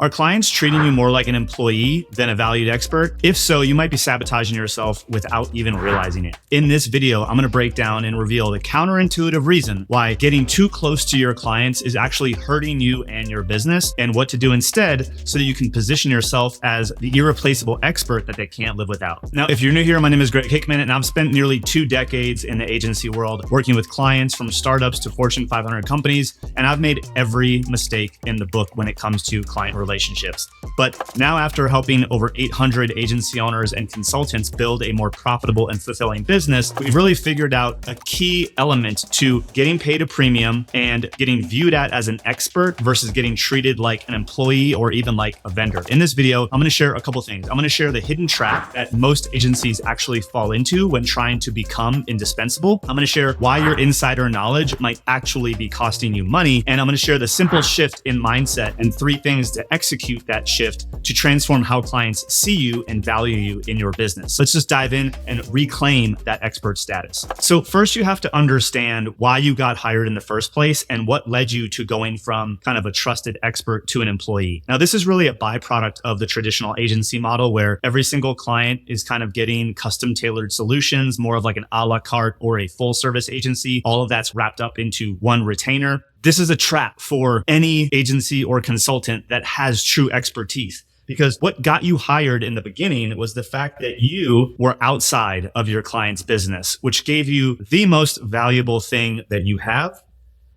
Are clients treating you more like an employee than a valued expert? If so, you might be sabotaging yourself without even realizing it. In this video, I'm going to break down and reveal the counterintuitive reason why getting too close to your clients is actually hurting you and your business, and what to do instead so that you can position yourself as the irreplaceable expert that they can't live without. Now, if you're new here, my name is Hickman, and I've spent nearly 2 decades in the agency world working with clients from startups to Fortune 500 companies, and I've made every mistake in the book when it comes to client relationships. But now, after helping over 800 agency owners and consultants build a more profitable and fulfilling business, we've really figured out a key element to getting paid a premium and getting viewed at as an expert versus getting treated like an employee or even like a vendor. In this video, I'm going to share a couple things. I'm going to share the hidden trap that most agencies actually fall into when trying to become indispensable. I'm going to share why your insider knowledge might actually be costing you money. And I'm going to share the simple shift in mindset and 3 things to execute that shift to transform how clients see you and value you in your business. Let's just dive in and reclaim that expert status. So first, you have to understand why you got hired in the first place and what led you to going from kind of a trusted expert to an employee. Now, this is really a byproduct of the traditional agency model where every single client is kind of getting custom tailored solutions, more of like an a la carte or a full service agency. All of that's wrapped up into one retainer. This is a trap for any agency or consultant that has true expertise, because what got you hired in the beginning was the fact that you were outside of your client's business, which gave you the most valuable thing that you have,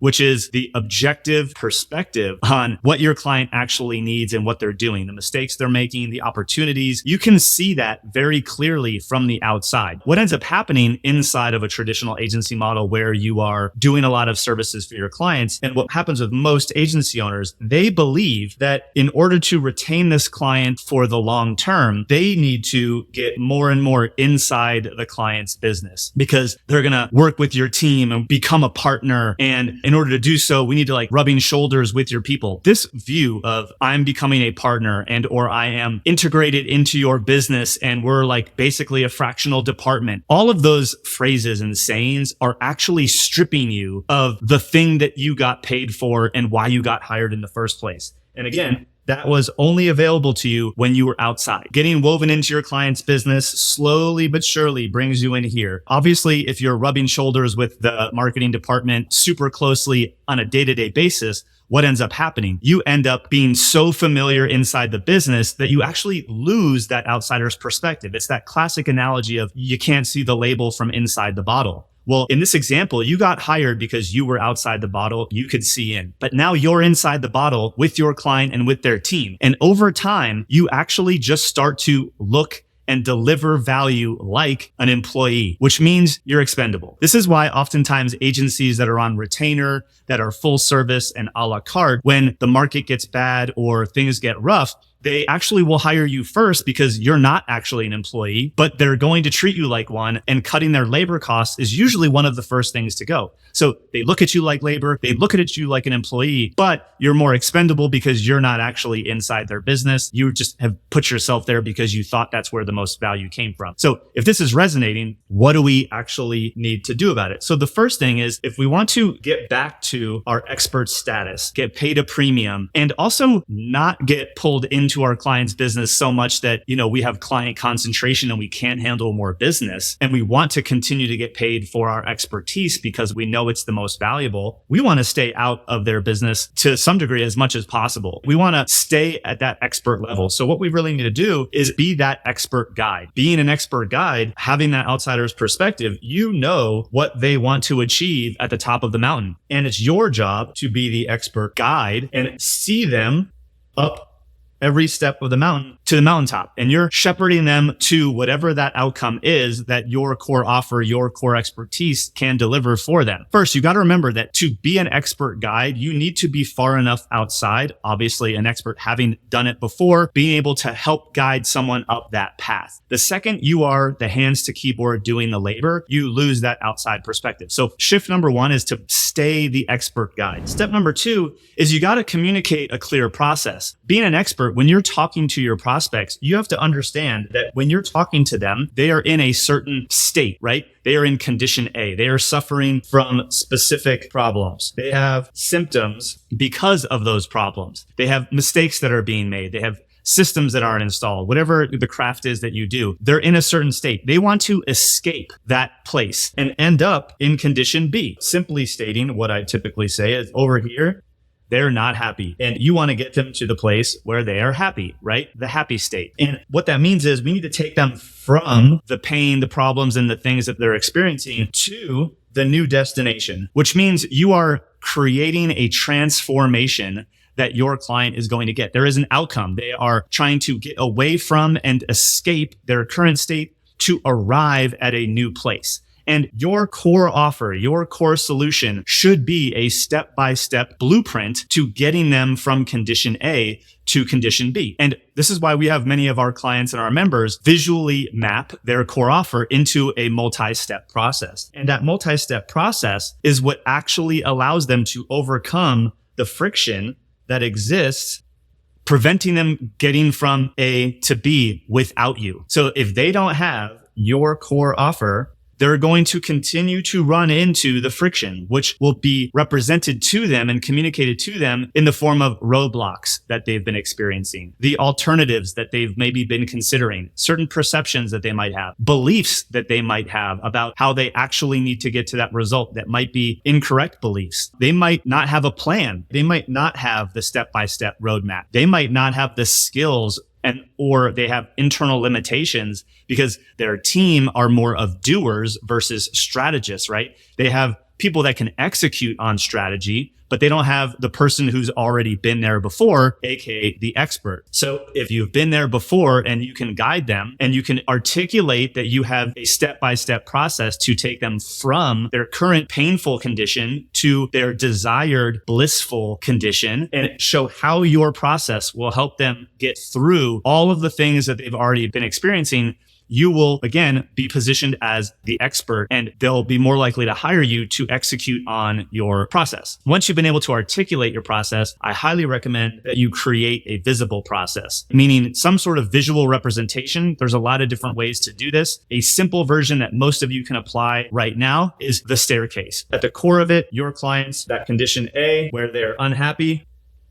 which is the objective perspective on what your client actually needs and what they're doing, the mistakes they're making, the opportunities. You can see that very clearly from the outside. What ends up happening inside of a traditional agency model where you are doing a lot of services for your clients, and what happens with most agency owners, they believe that in order to retain this client for the long term, they need to get more and more inside the client's business because they're going to work with your team and become a partner. And in order to do so, we need to like rubbing shoulders with your people. This view of I'm becoming a partner and or I am integrated into your business and we're like basically a fractional department. All of those phrases and sayings are actually stripping you of the thing that you got paid for and why you got hired in the first place. And again, that was only available to you when you were outside. Getting woven into your client's business slowly but surely brings you in here. Obviously, if you're rubbing shoulders with the marketing department super closely on a day-to-day basis, what ends up happening? You end up being so familiar inside the business that you actually lose that outsider's perspective. It's that classic analogy of you can't see the label from inside the bottle. Well, in this example, you got hired because you were outside the bottle, you could see in. But now you're inside the bottle with your client and with their team. And over time, you actually just start to look and deliver value like an employee, which means you're expendable. This is why oftentimes agencies that are on retainer, that are full service and a la carte, when the market gets bad or things get rough, they actually will hire you first because you're not actually an employee, but they're going to treat you like one, and cutting their labor costs is usually one of the first things to go. So they look at you like labor, they look at you like an employee, but you're more expendable because you're not actually inside their business. You just have put yourself there because you thought that's where the most value came from. So if this is resonating, what do we actually need to do about it? So the first thing is, if we want to get back to our expert status, get paid a premium, and also not get pulled into our client's business so much that, we have client concentration and we can't handle more business, and we want to continue to get paid for our expertise because we know it's the most valuable, we want to stay out of their business to some degree as much as possible. We want to stay at that expert level. So what we really need to do is be that expert guide. Being an expert guide, having that outsider's perspective, you know what they want to achieve at the top of the mountain. And it's your job to be the expert guide and see them up every step of the mountain to the mountaintop. And you're shepherding them to whatever that outcome is that your core offer, your core expertise can deliver for them. First, you got to remember that to be an expert guide, you need to be far enough outside. Obviously, an expert having done it before, being able to help guide someone up that path. The second you are the hands to keyboard doing the labor, you lose that outside perspective. So shift number 1 is to stay the expert guide. Step number 2 is you got to communicate a clear process. Being an expert, when you're talking to your prospect, prospects, you have to understand that when you're talking to them, they are in a certain state, right? They are in condition A. They are suffering from specific problems. They have symptoms because of those problems. They have mistakes that are being made. They have systems that aren't installed, whatever the craft is that you do, they're in a certain state. They want to escape that place and end up in condition B. Simply stating what I typically say is over here, they're not happy. And you want to get them to the place where they are happy, right? The happy state. And what that means is we need to take them from the pain, the problems, and the things that they're experiencing to the new destination, which means you are creating a transformation that your client is going to get. There is an outcome. They are trying to get away from and escape their current state to arrive at a new place. And your core offer, your core solution should be a step-by-step blueprint to getting them from condition A to condition B. And this is why we have many of our clients and our members visually map their core offer into a multi-step process. And that multi-step process is what actually allows them to overcome the friction that exists, preventing them getting from A to B without you. So if they don't have your core offer, they're going to continue to run into the friction, which will be represented to them and communicated to them in the form of roadblocks that they've been experiencing, the alternatives that they've maybe been considering, certain perceptions that they might have, beliefs that they might have about how they actually need to get to that result that might be incorrect beliefs. They might not have a plan. They might not have the step-by-step roadmap. They might not have the skills or they have internal limitations because their team are more of doers versus strategists, right? They have people that can execute on strategy, but they don't have the person who's already been there before, aka the expert. So if you've been there before and you can guide them and you can articulate that you have a step-by-step process to take them from their current painful condition to their desired blissful condition and show how your process will help them get through all of the things that they've already been experiencing, you will, again, be positioned as the expert and they'll be more likely to hire you to execute on your process. Once you've been able to articulate your process, I highly recommend that you create a visible process, meaning some sort of visual representation. There's a lot of different ways to do this. A simple version that most of you can apply right now is the staircase. At the core of it, your clients, that condition A, where they're unhappy,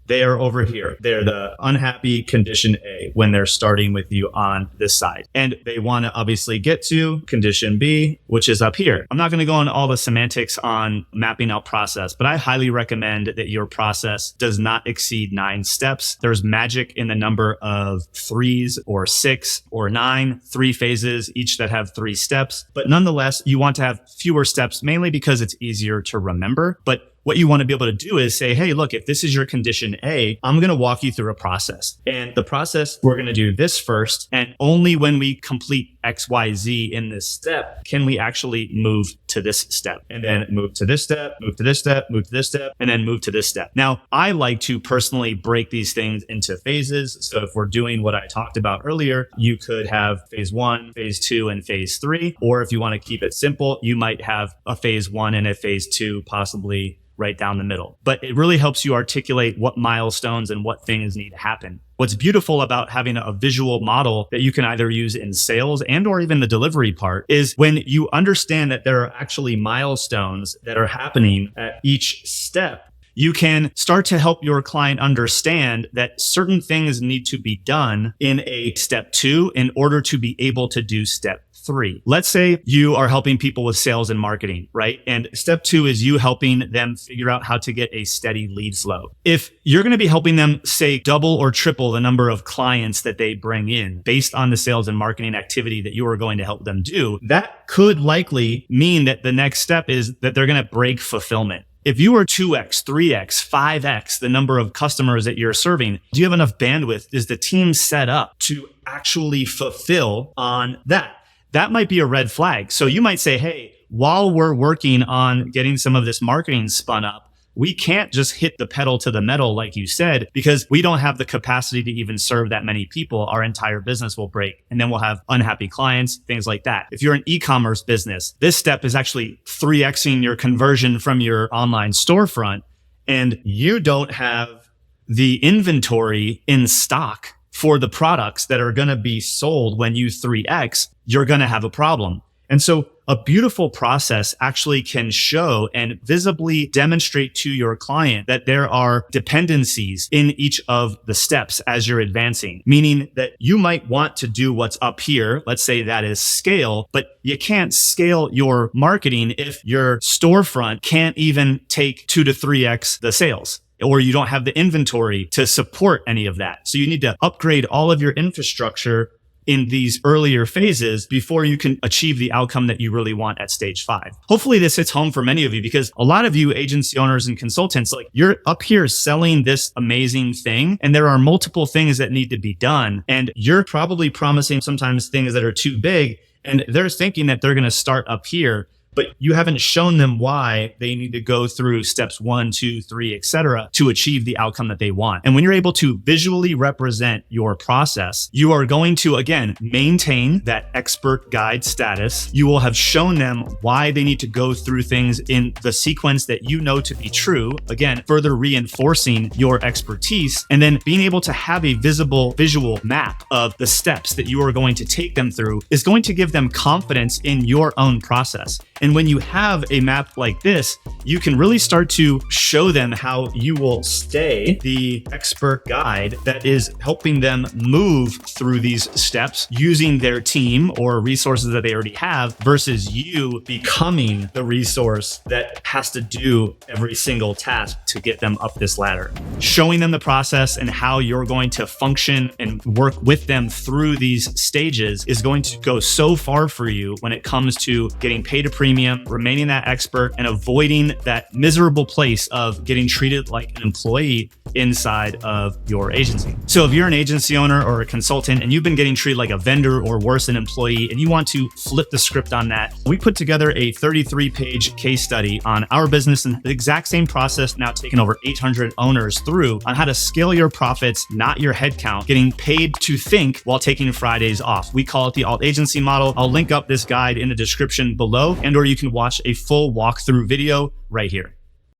they are over here. They're the unhappy condition A when they're starting with you on this side. And they want to obviously get to condition B, which is up here. I'm not going to go into all the semantics on mapping out process, but I highly recommend that your process does not exceed 9 steps. There's magic in the number of 3s or 6 or 9, 3 phases, each that have 3 steps. But nonetheless, you want to have fewer steps, mainly because it's easier to remember. But what you want to be able to do is say, hey, look, if this is your condition A, I'm going to walk you through a process. And the process, we're going to do this first. And only when we complete X, Y, Z in this step can we actually move to this step. And then move to this step, move to this step, move to this step, and then move to this step. Now, I like to personally break these things into phases. So if we're doing what I talked about earlier, you could have phase 1, phase 2, and phase 3. Or if you want to keep it simple, you might have a phase 1 and a phase 2, possibly right down the middle. But it really helps you articulate what milestones and what things need to happen. What's beautiful about having a visual model that you can either use in sales and or even the delivery part is when you understand that there are actually milestones that are happening at each step, you can start to help your client understand that certain things need to be done in a step 2 in order to be able to do step 3. Let's say you are helping people with sales and marketing, right? And step 2 is you helping them figure out how to get a steady lead flow. If you're going to be helping them, say, double or triple the number of clients that they bring in based on the sales and marketing activity that you are going to help them do, that could likely mean that the next step is that they're going to break fulfillment. If you are 2x, 3x, 5x the number of customers that you're serving, do you have enough bandwidth? Is the team set up to actually fulfill on that? That might be a red flag. So you might say, hey, while we're working on getting some of this marketing spun up, we can't just hit the pedal to the metal, like you said, because we don't have the capacity to even serve that many people. Our entire business will break and then we'll have unhappy clients, things like that. If you're an e-commerce business, this step is actually 3xing your conversion from your online storefront and you don't have the inventory in stock for the products that are going to be sold when you 3X, you're going to have a problem. And so a beautiful process actually can show and visibly demonstrate to your client that there are dependencies in each of the steps as you're advancing, meaning that you might want to do what's up here. Let's say that is scale, but you can't scale your marketing if your storefront can't even take 2 to 3X the sales, or you don't have the inventory to support any of that. So you need to upgrade all of your infrastructure in these earlier phases before you can achieve the outcome that you really want at stage 5. Hopefully this hits home for many of you, because a lot of you agency owners and consultants, like, you're up here selling this amazing thing and there are multiple things that need to be done. And you're probably promising sometimes things that are too big, and they're thinking that they're going to start up here, but you haven't shown them why they need to go through steps 1, 2, 3, etc. to achieve the outcome that they want. And when you're able to visually represent your process, you are going to, again, maintain that expert guide status. You will have shown them why they need to go through things in the sequence that you know to be true, again, further reinforcing your expertise, and then being able to have a visible visual map of the steps that you are going to take them through is going to give them confidence in your own process. And when you have a map like this, you can really start to show them how you will stay the expert guide that is helping them move through these steps using their team or resources that they already have, versus you becoming the resource that has to do every single task to get them up this ladder. Showing them the process and how you're going to function and work with them through these stages is going to go so far for you when it comes to getting paid a premium, remaining that expert, and avoiding that miserable place of getting treated like an employee inside of your agency. So if you're an agency owner or a consultant and you've been getting treated like a vendor or worse, an employee, and you want to flip the script on that, we put together a 33-page case study on our business and the exact same process, now taken over 800 owners through, on how to scale your profits, not your headcount, getting paid to think while taking Fridays off. We call it the alt agency model. I'll link up this guide in the description below, and or you can watch a full walkthrough video right here.